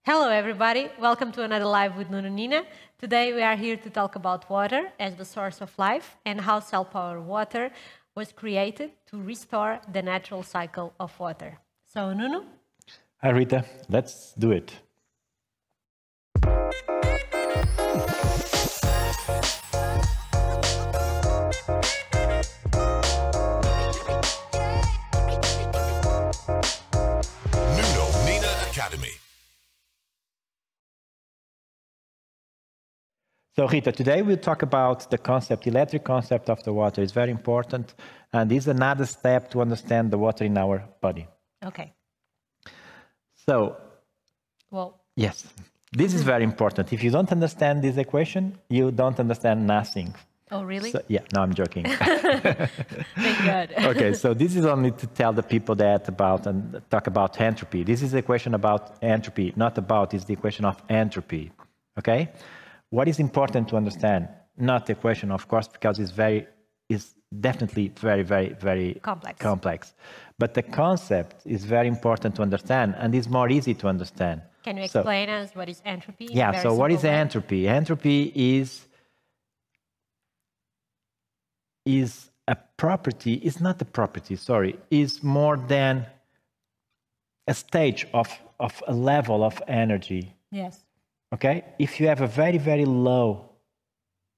Hello everybody, welcome to another live with Nuno Nina. Today we are here to talk about water as the source of life and how cell power water was created to restore the natural cycle of water. So Nuno? Hi Rita, let's do it. Nuno Nina Academy. So Rita, today we'll talk about the concept, electric concept of the water. It's very important, and this is another step to understand the water in our body. Okay. So, Well, yes, this is very important. If you don't understand this equation, you don't understand nothing. oh really? So, yeah, no, I'm joking. Thank God. Okay, so this is only to tell the people that about and talk about entropy. This is the equation about entropy, not about, it's the equation of entropy. Okay? What is important to understand? Not the equation, of course, because it's definitely very complex. But the concept is very important to understand, and is more easy to understand. Can you explain us what is entropy? Yeah, so what is entropy? Entropy is a property, it's not a property, sorry, is more than a stage of a level of energy. Yes. Okay? If you have a very low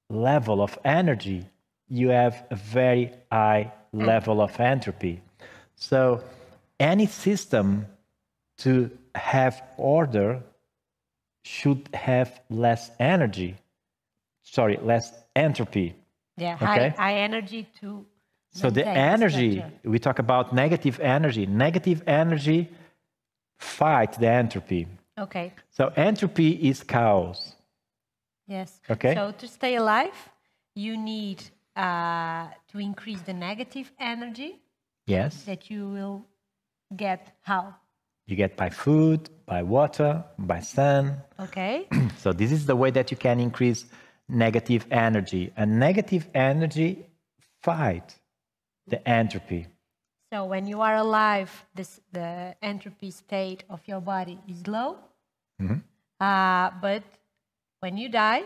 level of energy, you have a very high level of entropy. So any system to have order should have less energy. Sorry, less entropy. Yeah, Okay? high energy to So the energy, we talk about negative energy. Negative energy fight the entropy. Okay. So entropy is chaos. Yes. Okay. So to stay alive, you need to increase the negative energy. Yes. That you will get how? You get by food, by water, by sun. Okay. So this is the way that you can increase negative energy. And negative energy fight the entropy. So when you are alive, the entropy state of your body is low. But when you die,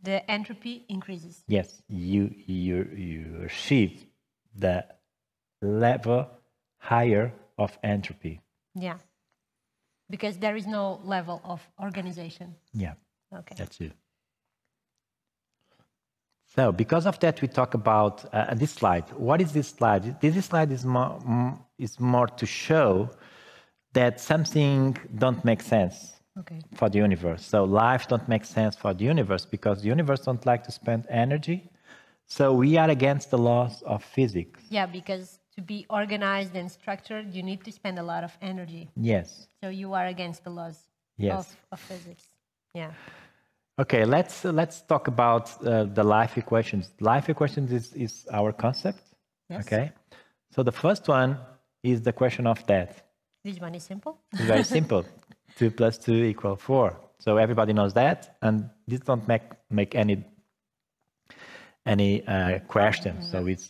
the entropy increases. Yes, you achieve the level higher of entropy. Yeah. Because there is no level of organization. Yeah. Okay. That's it. So because of that, we talk about this slide. What is this slide? This slide is more to show that something don't make sense for the universe. So life don't make sense for the universe because the universe don't like to spend energy. So we are against the laws of physics. Yeah, because to be organized and structured, you need to spend a lot of energy. Yes. So you are against the laws of physics. Yeah. Okay, let's talk about the life equations. Life equations is our concept. Yes. Okay. So the first one is the question of death. This one is simple. It's very simple. 2 + 2 = 4. So everybody knows that, and this don't make any question. So it's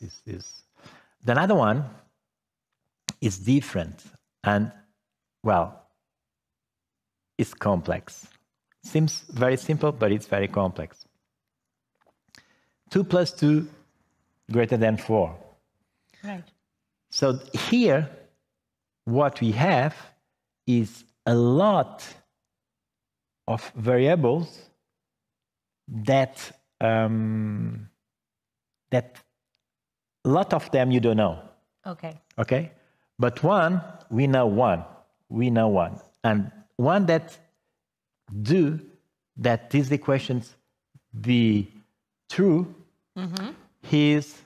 the other one is different, and well, it's complex. Seems very simple, but it's very complex. 2 + 2 > 4. Right. So here, what we have is a lot of variables that that a lot of them you don't know. Okay. Okay, but one we know one, and one that do that these equations be true is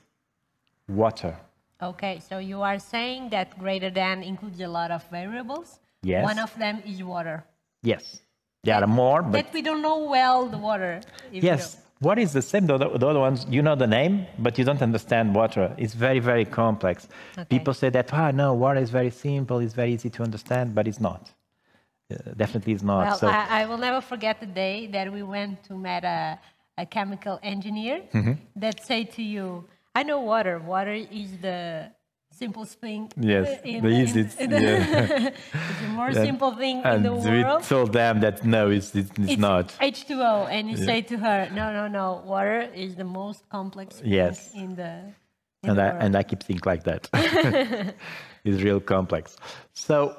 water. Okay, so you are saying that greater than includes a lot of variables. Yes. One of them is water. Yes, there are more, but that we don't know well the water. yes, what is the same? The other ones, you know the name, but you don't understand water. It's very complex. Okay. People say that, no, water is very simple, it's very easy to understand, but it's not. Definitely it's not. Well, so I will never forget the day that we went to meet a chemical engineer that said to you, I know water. Water is the simplest thing. Yes, in the the- easiest. in Yeah. it's the more simple thing in And the we world. told them that no, it's It's not. H2O, and you say to her, no, water is the most complex thing Yes. in the And I keep thinking like that. It's real complex. So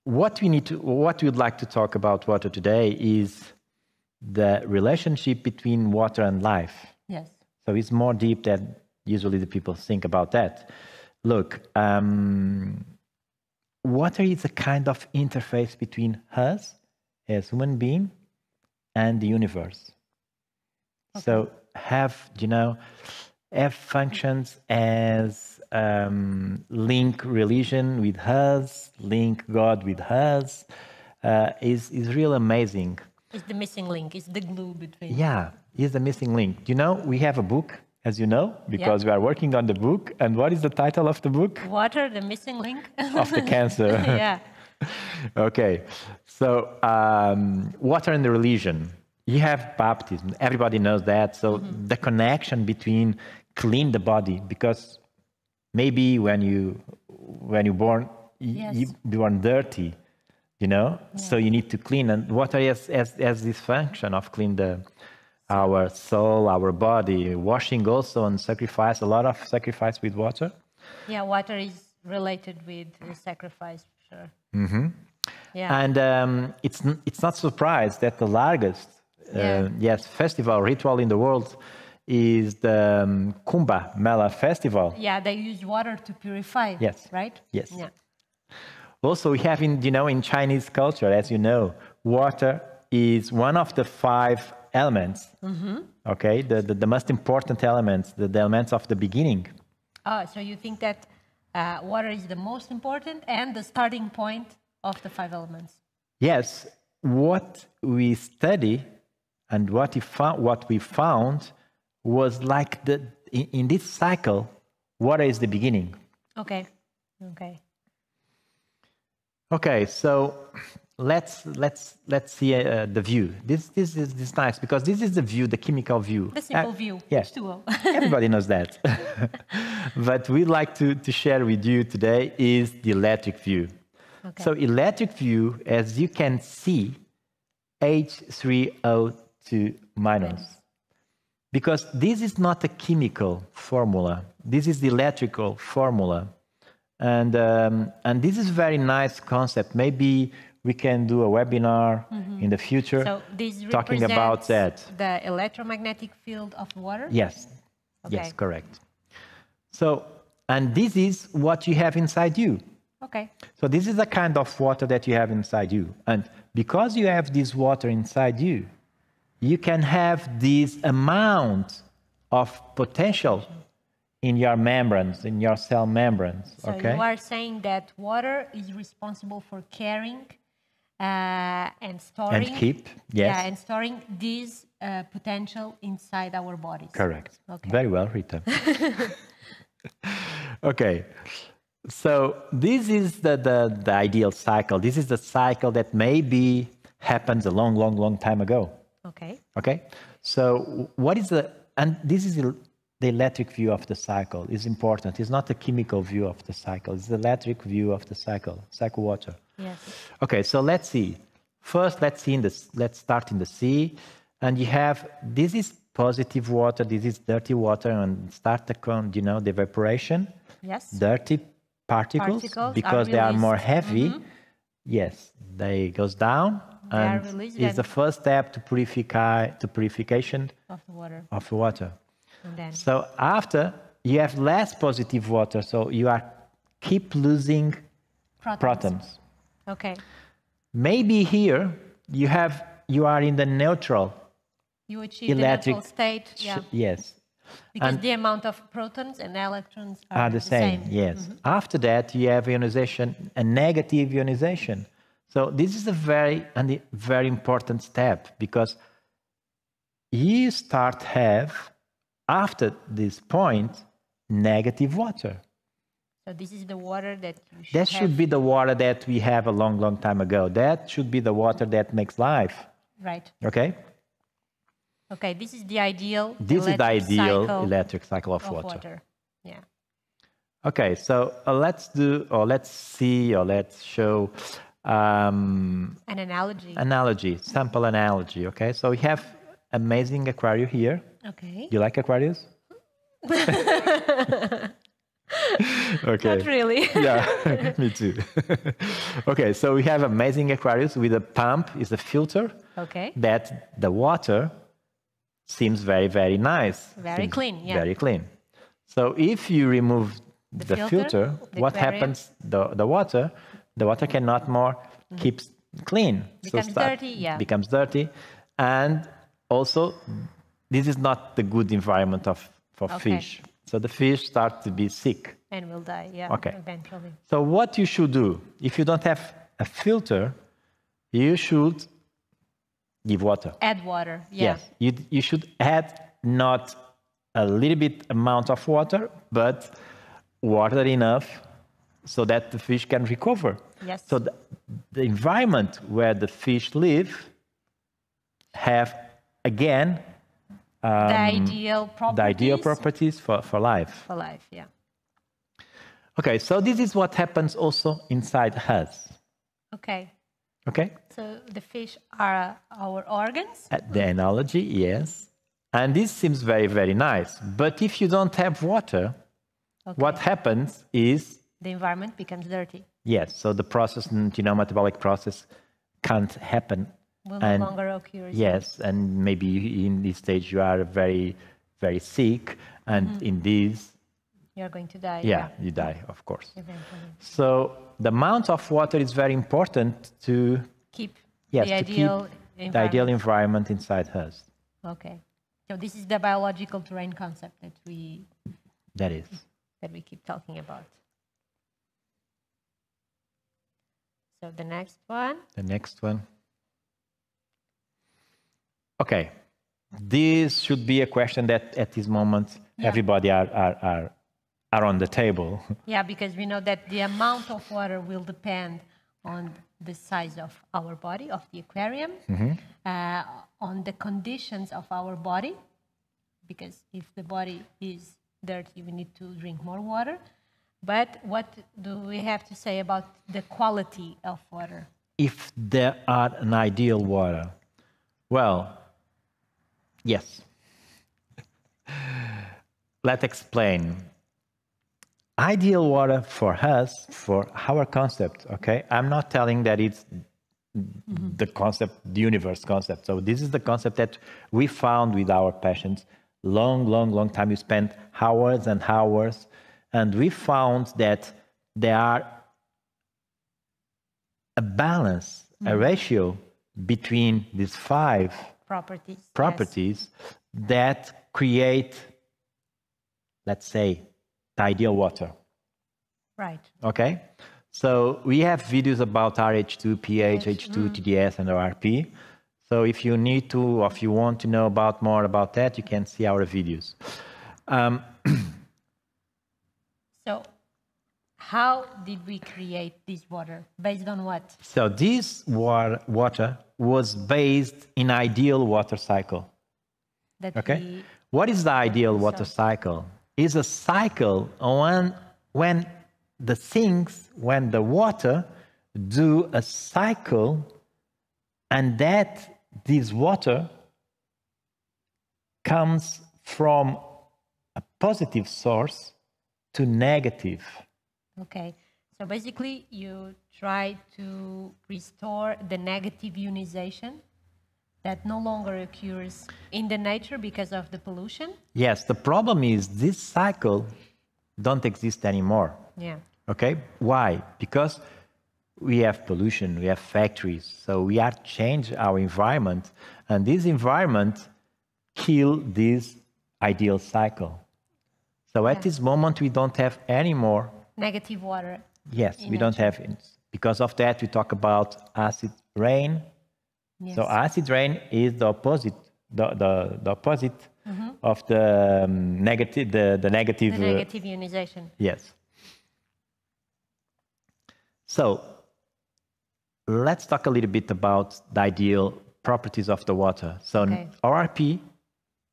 what we'd like to talk about water today is the relationship between water and life. Yes. So it's more deep than usually the people think about that. Look, water is a kind of interface between us as human being and the universe. So have functions as link religion with us, link God with us, is real amazing. It's the missing link. It's the glue between. Yeah, is the missing link. We have a book, as you know, because we are working on the book. And what is the title of the book? Water, the missing link. Of the cancer. Yeah. Okay, so water and the religion. You have baptism. Everybody knows that. So the connection between clean the body, because maybe when you born, you born dirty, So you need to clean, and water has this function of clean our soul, our body, washing also, and sacrifice. A lot of sacrifice with water. Yeah, water is related with the sacrifice, sure. Yeah. And it's not surprised that the largest festival ritual in the world is the Kumbh Mela festival. Yeah, they use water to purify. Yes. Right? Yes. Yeah. Also, we have in Chinese culture, as you know, water is one of the 5 elements. Okay, the most important elements, the elements of the beginning. Oh, so you think that water is the most important and the starting point of the 5 elements? Yes. What we study and what we found was like in this cycle, water is the beginning. Okay. Okay, so let's see the view. This is nice because this is the view, the chemical view. The simple view. Yes, H2O. everybody knows that. But we'd like to share with you today is the electric view. Okay. So electric view, as you can see, H3O2 minus. Because this is not a chemical formula. This is the electrical formula. And this is a very nice concept. Maybe we can do a webinar in the future talking about that. The electromagnetic field of water? Yes. Okay. Yes, correct. So, and this is what you have inside you. Okay. So this is the kind of water that you have inside you. And because you have this water inside you, you can have this amount of potential in your membranes, in your cell membranes. So you are saying that water is responsible for carrying and storing. And keep, yes. Yeah, and storing this potential inside our bodies. Correct. Okay. Very well, Rita. Okay. So this is the ideal cycle. This is the cycle that maybe happens a long time ago. Okay. Okay. So what is and this is the electric view of the cycle is important. It's not a chemical view of the cycle. It's the electric view of the cycle water. Yes. Okay. So let's see. First, let's start in the sea, and you have this is positive water. This is dirty water, and start the evaporation. Yes. Dirty particles because they are more heavy. Yes, they goes down. And is the first step to purification of the water. And then. So after you have less positive water, so you keep losing protons. Okay. Maybe here you are in the neutral. You achieve electric the neutral state. Yeah. Yes. Because the amount of protons and electrons are the same. Yes. After that you have ionization, a negative ionization. So this is a very important step because you after this point, negative water. So this is the water that you should That should be the water that we have a long time ago. That should be the water that makes life. Right. Okay? Okay, this is the ideal electric cycle of water. Yeah. Okay, so let's do, or let's see, or let's show An analogy. sample analogy. Okay, so we have amazing aquarium here. Okay. You like aquariums? Okay. Not really. Yeah, me too. Okay, so we have amazing aquariums with a pump, is a filter. Okay. That the water seems very, very nice. Very Seems clean, yeah. Very clean. So if you remove the filter, filter, the what aquarium. happens? The water cannot more keeps clean. Becomes dirty, yeah. Becomes dirty. And also, this is not the good environment for Okay. fish. So the fish start to be sick. And will die, yeah, Okay. eventually. So what you should do, if you don't have a filter, you should give water. Add water, yeah. Yes, you should add not a little bit amount of water, but water enough so that the fish can recover. Yes. So the environment where the fish live have, again, The ideal properties for life. for life, yeah. Okay, so this is what happens also inside us. Okay. Okay? So the fish are our organs. The analogy, yes. And this seems very, very nice. But if you don't have water, Okay. what happens is, The environment becomes dirty. yes, so the process, metabolic process can't happen. Will no And longer occur. yes, and maybe in this stage you are very, very sick. And in this, You're going to die. yeah, you die, of course. Eventually. So the amount of water is very important to, Keep yes, the to keep ideal the ideal environment inside us. Okay. So this is the biological terrain concept that we That is. keep talking about. So the next one. The next one. Okay. This should be a question that at this moment Yeah. everybody are on the table. Yeah, because we know that the amount of water will depend on the size of our body, of the aquarium, on the conditions of our body, because if the body is dirty, we need to drink more water. But what do we have to say about the quality of water? If there are an ideal water, well, yes. Let's explain. Ideal water for us, for our concept, okay? I'm not telling that it's the concept, the universe concept. So this is the concept that we found with our patients. Long time. We spent hours and hours, and we found that there are a balance, a ratio between these five Properties. that create, let's say, the ideal water. Right. Okay? So we have videos about RH2, pH, H2, TDS, and ORP. So if you need to, or if you want to know more about that, you can see our videos. So how did we create this water? Based on what? So this water was based in ideal water cycle. That Okay? What is the ideal water cycle? It's a cycle when the water do a cycle, and that this water comes from a positive source to negative. Okay. So basically, you try to restore the negative ionization that no longer occurs in the nature because of the pollution. Yes, the problem is this cycle don't exist anymore. Yeah. Okay? Why? Because we have pollution, we have factories, so we have changed our environment, and this environment kill this ideal cycle. So at this moment, we don't have any more. Negative water. Yes, we don't have. Because of that, we talk about acid rain. Yes. So acid rain is the opposite, the opposite of the negative, the negative. The negative ionization. Yes. So let's talk a little bit about the ideal properties of the water. So ORP,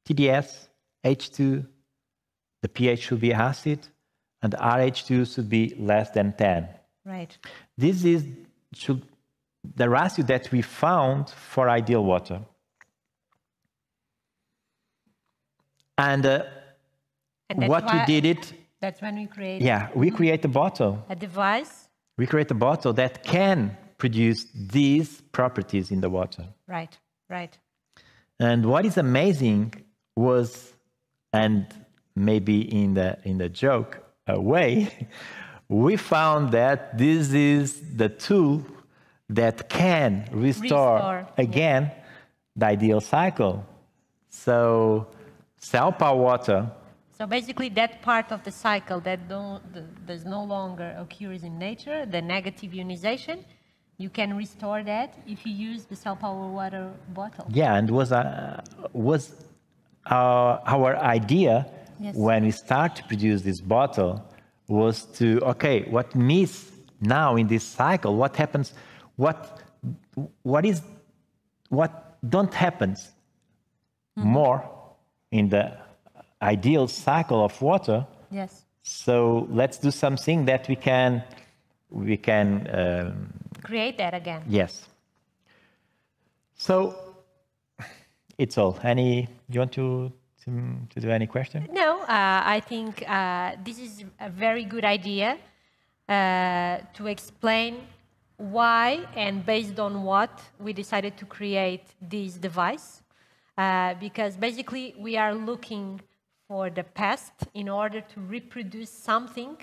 TDS, H2, the pH should be acid, and RH2 should be less than 10. Right. This is the ratio that we found for ideal water. And what we did it... That's when we create... Yeah, we create a bottle. A device. We create a bottle that can produce these properties in the water. Right, right. And what is amazing was, and maybe in the joke way, we found that this is the tool that can restore again the ideal cycle. So cell power water. So basically that part of the cycle that does no longer occurs in nature, the negative ionization, you can restore that if you use the cell power water bottle. Yeah, and was our idea when we start to produce this bottle was to, okay, what miss now in this cycle, what happens, what don't happens more in the ideal cycle of water. Yes. So let's do something that we can create that again. Yes. So it's all. You want to do any question? No, I think this is a very good idea to explain why and based on what we decided to create this device. Because basically we are looking for the past in order to reproduce something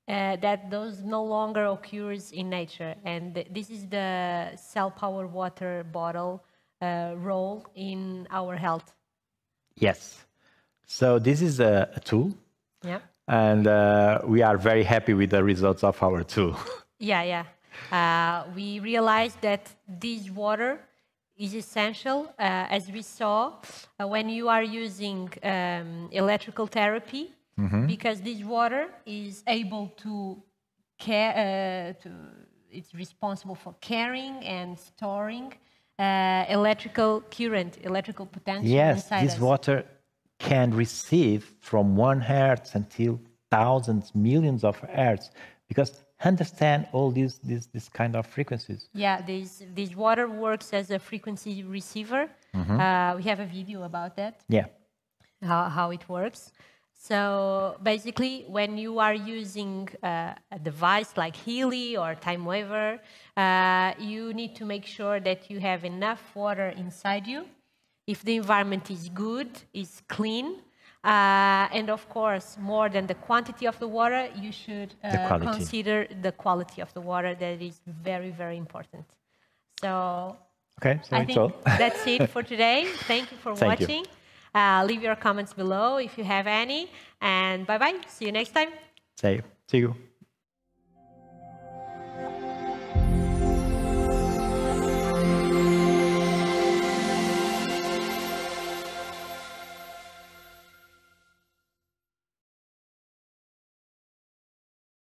that no longer occurs in nature. And this is the cell power water bottle role in our health. Yes. So this is a tool. Yeah. And we are very happy with the results of our tool. Yeah. We realized that this water is essential, as we saw, when you are using electrical therapy, because this water is able to it's responsible for carrying and storing electrical current, electrical potential inside us. Yes, this water can receive from 1 hertz until thousands, millions of hertz, because understand all this kind of frequencies. Yeah, this water works as a frequency receiver. We have a video about that. Yeah. How it works. So basically, when you are using a device like Healy or TimeWaver, you need to make sure that you have enough water inside you. If the environment is good, is clean, and of course, more than the quantity of the water, you should consider the quality of the water. That is very, very important. So, okay, so I think that's it for today. Thank you for watching. Leave your comments below if you have any. And bye-bye. See you next time. See you.